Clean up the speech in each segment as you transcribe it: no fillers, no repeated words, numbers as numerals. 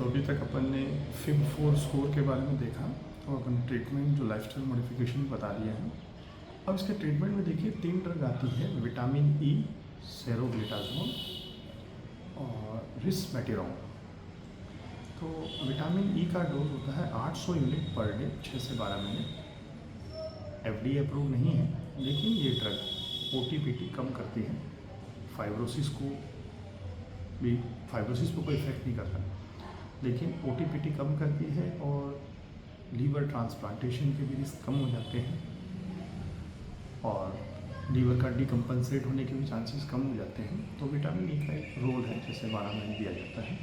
तो अभी तक अपन ने FIB-4 स्कोर के बारे में देखा और अपन ट्रीटमेंट जो लाइफस्टाइल मॉडिफिकेशन बता दिए हैं। अब इसके ट्रीटमेंट में देखिए 3 ड्रग आती है, विटामिन ई, सेरोग्लिटाजोल और रिस्मेटिरोन। तो विटामिन ई का डोज होता है 800 यूनिट पर डे 6 से 12 महीने। FDA अप्रूव नहीं है, लेकिन ये ड्रग OTPT कम करती है। फाइब्रोसिस पर कोई इफेक्ट नहीं करता, लेकिन OTPT कम करती है और लीवर ट्रांसप्लांटेशन के भी रिस्क कम हो जाते हैं और लीवर का डिकम्पनसेट होने के भी चांसेस कम हो जाते हैं। तो विटामिन ई का एक रोल है, जैसे 12 महीने दिया जाता है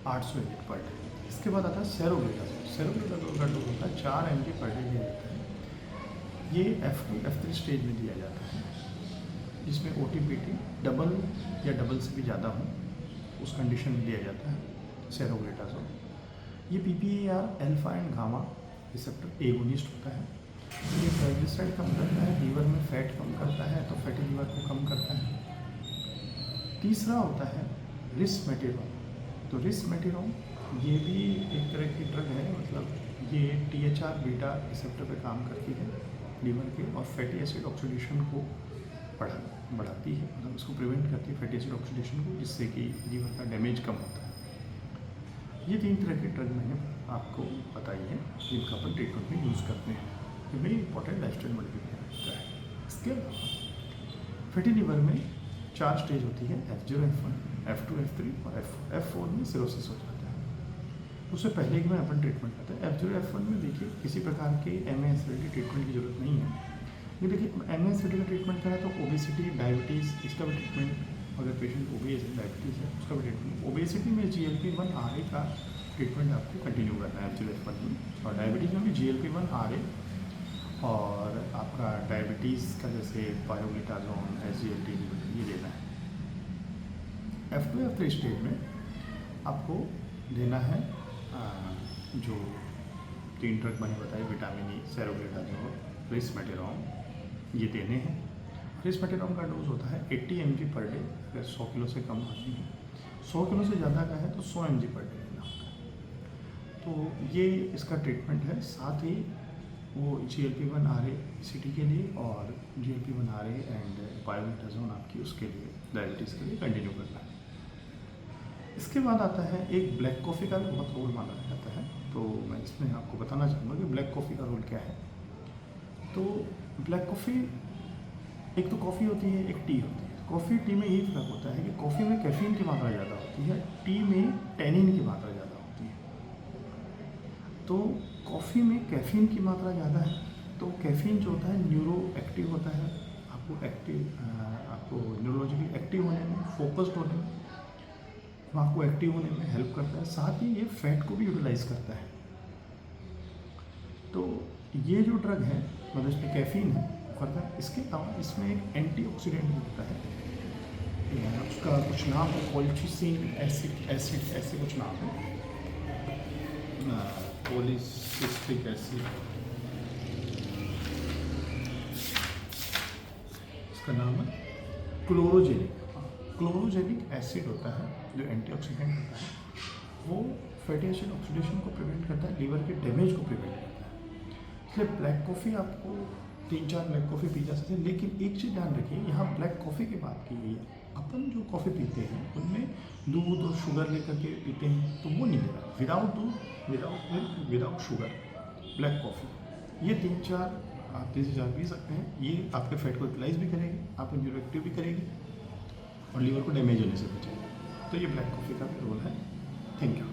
800 यूनिट पर डे। इसके बाद आता है सेरोग्लिटाजोल। सेरोग्लिटाजोल का डोज होता है 4 mg पर डे दिया जाता है। ये F2 F3 स्टेज में दिया जाता है, जिसमें OTPT डबल या डबल से भी ज़्यादा हो उस कंडीशन में दिया जाता है सेरोग्लिटाजोल। ये PPAR alpha and gamma receptor agonist होता है। ये ट्राइग्लिसराइड कम करता है, लीवर में फैट कम करता है, तो फैटी लीवर को कम करता है। तीसरा होता है रिस्मेटिरोन। तो रिस्मेटिरोन ये भी एक तरह की ड्रग है, मतलब ये THR बीटा रिसेप्टर पे काम करती है लीवर के और फैटी एसिड ऑक्सीडेशन को बढ़ाती है, मतलब उसको प्रिवेंट करती है फैटी एसिड ऑक्सीडेशन को, जिससे कि लीवर का डैमेज कम होता है। ये 3 तरह के ड्रग मैंने आपको बताई है, जिनका अपन ट्रीटमेंट में यूज़ करते हैं। ये वेरी इंपॉर्टेंट लाइफस्टाइल मॉडिफिकेशन है। इसके अलावा फैटी लीवर में 4 स्टेज होती है, F0, F1, F2, F3 और F4 में सिरोसिस हो जाता है। उससे पहले कि मैं अपन ट्रीटमेंट करते हैं F0, F1 में देखिए किसी प्रकार के MA एसिडिटी ट्रीटमेंट की जरूरत नहीं है। ये देखिए MA एसिडिटी का ट्रीटमेंट करें तो ओबेसिटी, डायबिटीज़, इसका भी ट्रीटमेंट, अगर पेशेंट ओबेस है, डायबिटीज़ है, उसका भी ट्रीटमेंट। ओबेसिटी में GLP-1 RA का ट्रीटमेंट आपको कंटिन्यू करना है F0, F1 में, और डायबिटीज़ में भी GLP-1 RA और आपका डायबिटीज़ का जैसे पायोग्लिटाजोन, SGLT ये देना है। F2 F3 स्टेज में आपको देना है जो 3 ड्रग मैंने बताए, विटामिन ई, सेरोग्लिटाजोल, रिस्मेटिरोन, ये देने हैं। रिस्मेटिरोन का डोज होता है 80 mg पर डे। अगर 100 किलो से कम आदमी है, 100 किलो से ज़्यादा का है तो 100 mg पर डे देना होता है। तो ये इसका ट्रीटमेंट है। साथ ही वो GLP-1 RA सिटी के लिए और GLP-1 RA एंड पायोग्लिटाजोन आपकी उसके लिए, डायबिटीज़ के लिए कंटिन्यू करना है। इसके बाद आता है एक ब्लैक कॉफ़ी का भी बहुत रोल माना जाता है, तो मैं इसमें आपको बताना चाहूँगा कि ब्लैक कॉफ़ी का रोल क्या है। तो ब्लैक कॉफ़ी, एक तो कॉफ़ी होती है, एक टी होती है। कॉफ़ी टी में यही फ़र्क होता है कि कॉफ़ी में कैफीन की मात्रा ज़्यादा होती है, टी में टैनिन की मात्रा ज़्यादा होती है। तो कॉफ़ी में कैफीन की मात्रा ज़्यादा है, तो कैफीन जो होता है न्यूरो एक्टिव होता है, आपको न्यूरोलॉजिकली एक्टिव होने में, फोकस्ड होने में, आपको एक्टिव होने में हेल्प करता है। साथ ही ये फैट को भी यूटिलाइज करता है। तो ये जो ड्रग है, मतलब इसमें कैफीन है, करता है। इसके अलावा इसमें एक एंटीऑक्सीडेंट भी होता है, उसका कुछ नाम है, कोल्चिसिन एसिड ऐसे कुछ नाम है, कोलिसिस्टिक एसिड, इसका नाम है क्लोरोजेनिक एसिड होता है, जो एंटीऑक्सीडेंट होता है। वो फैटी एसिड ऑक्सीडेशन को प्रिवेंट करता है, लीवर के डैमेज को प्रिवेंट करता है। इसलिए ब्लैक कॉफ़ी आपको 3-4 ब्लैक कॉफ़ी पी जा सकते हैं, लेकिन एक चीज़ ध्यान रखिए, यहाँ ब्लैक कॉफ़ी की बात की गई है। अपन जो कॉफ़ी पीते हैं उनमें दूध और शुगर लेकर के पीते हैं, तो वो नहीं लेना। विदाउट दूध, without milk, without sugar black coffee, ये 3-4 आप 3 से 4 पी सकते हैं। ये आपके फैट को यूटिलाइज भी करेगी, आपको न्यूरो एक्टिव भी करेगी और लीवर को डैमेज होने से बचेगी। तो ये ब्लैक कॉफ़ी का भी रोल है। Thank you.